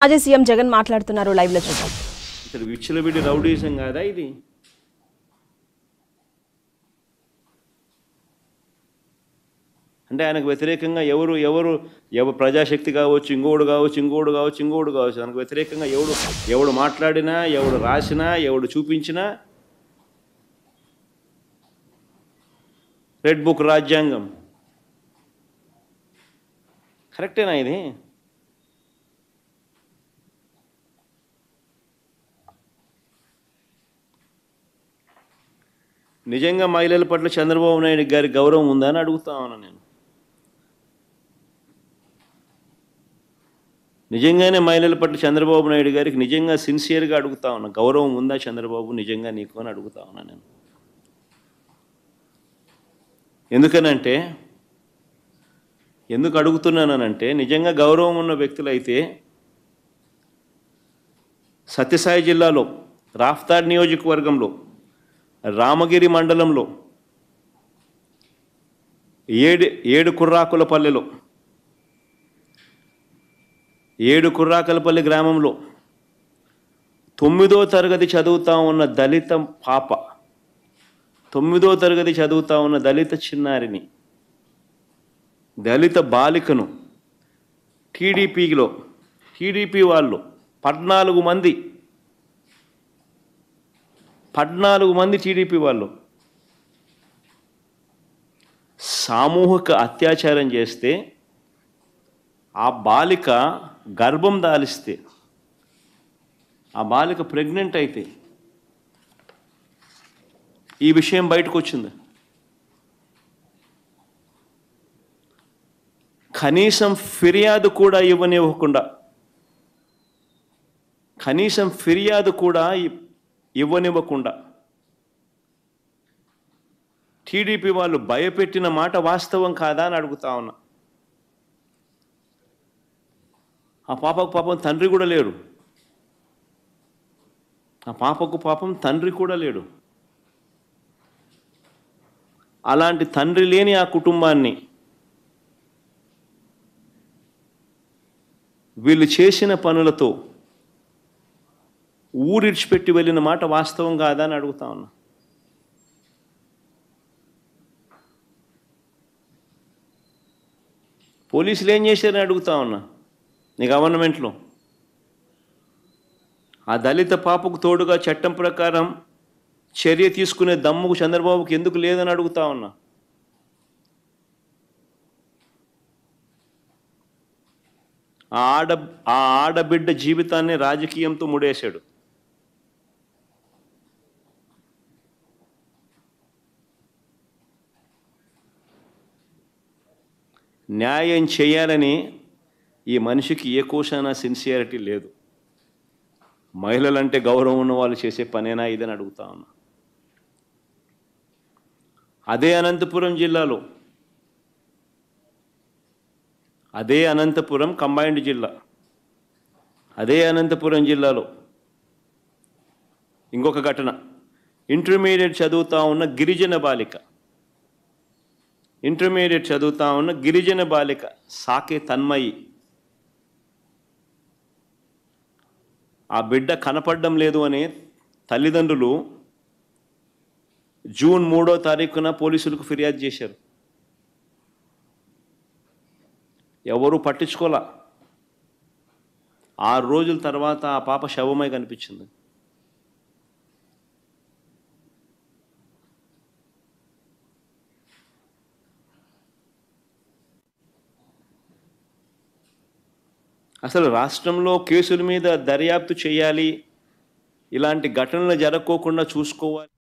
మాజీ సీఎం జగన్ మాట్లాడుతున్నారు, లైవ్ లో చూద్దాం. ఇతడు విచ్చలవిడి రౌడీజం కాదా ఇది? అంటే ఆయనకు వ్యతిరేకంగా ఎవరు ప్రజాశక్తి కావచ్చు, ఇంకోడు కావచ్చు, ఆయనకు వ్యతిరేకంగా ఎవడు మాట్లాడినా, ఎవడు రాసినా, ఎవడు చూపించినా రెడ్ బుక్ రాజ్యాంగం కరెక్టేనా ఇది? నిజంగా మహిళల పట్ల చంద్రబాబు నాయుడు గారి గౌరవం ఉందా అని అడుగుతా ఉన్నా నేను. నిజంగానే మహిళల పట్ల చంద్రబాబు నాయుడు గారికి నిజంగా సిన్సియర్గా అడుగుతా ఉన్నా, గౌరవం ఉందా చంద్రబాబు నిజంగా నీకు అని అడుగుతా ఉన్నా నేను. ఎందుకు అడుగుతున్నానంటే నిజంగా గౌరవం ఉన్న వ్యక్తులైతే సత్యసాయి జిల్లాలో రాఫ్తాడ్ నియోజకవర్గంలో రామగిరి మండలంలో ఏడు కుర్రాకలపల్లి గ్రామంలో 9వ తరగతి చదువుతా ఉన్న దళిత చిన్నారిని, దళిత బాలికను టీడీపీ వాళ్ళు 14 మంది టీడీపీ వాళ్ళు సామూహిక అత్యాచారం చేస్తే, ఆ బాలిక గర్భం దాలిస్తే, ఆ బాలిక ప్రెగ్నెంట్ అయితే ఈ విషయం బయటకు వచ్చింది. కనీసం ఫిర్యాదు కూడా ఇవ్వనివ్వకుండా టీడీపీ వాళ్ళు భయపెట్టిన మాట వాస్తవం కాదా అని అడుగుతా ఉన్నా. ఆ పాపకు పాపం తండ్రి కూడా లేడు. అలాంటి తండ్రి లేని ఆ కుటుంబాన్ని వీళ్ళు చేసిన పనులతో ఊరిడిచిపెట్టి వెళ్ళిన మాట వాస్తవం కాదా అని అడుగుతా ఉన్నా. పోలీసులు ఏం చేశారని అడుగుతా ఉన్నా. నీ గవర్నమెంట్లో ఆ దళిత పాపకు తోడుగా చట్టం ప్రకారం చర్య తీసుకునే దమ్ముకు చంద్రబాబుకి ఎందుకు లేదని అడుగుతా ఉన్నా. ఆ ఆడబిడ్డ జీవితాన్ని రాజకీయంతో ముడేశాడు. న్యాయం చేయాలని ఈ మనిషికి ఏ కోశానా సిన్సియారిటీ లేదు. మహిళలంటే గౌరవం ఉన్న వాళ్ళు చేసే పనేనా ఇదని అడుగుతా ఉన్నా. అదే అనంతపురం కంబైన్డ్ జిల్లా, అదే అనంతపురం జిల్లాలో ఇంకొక ఘటన. ఇంటర్మీడియట్ చదువుతా ఉన్న గిరిజన బాలిక సాకే తన్మయి, ఆ బిడ్డ కనపడడం లేదు అని తల్లిదండ్రులు జూన్ 3వ తారీఖున పోలీసులకు ఫిర్యాదు చేశారు. ఎవరు పట్టించుకోలా. 6 రోజుల తర్వాత ఆ పాప శవమై కనిపించింది. అసలు రాష్ట్రంలో కేసుల మీద దర్యాప్తు చేయాలి, ఇలాంటి ఘటనలు జరగకోకుండా చూసుకోవాలి.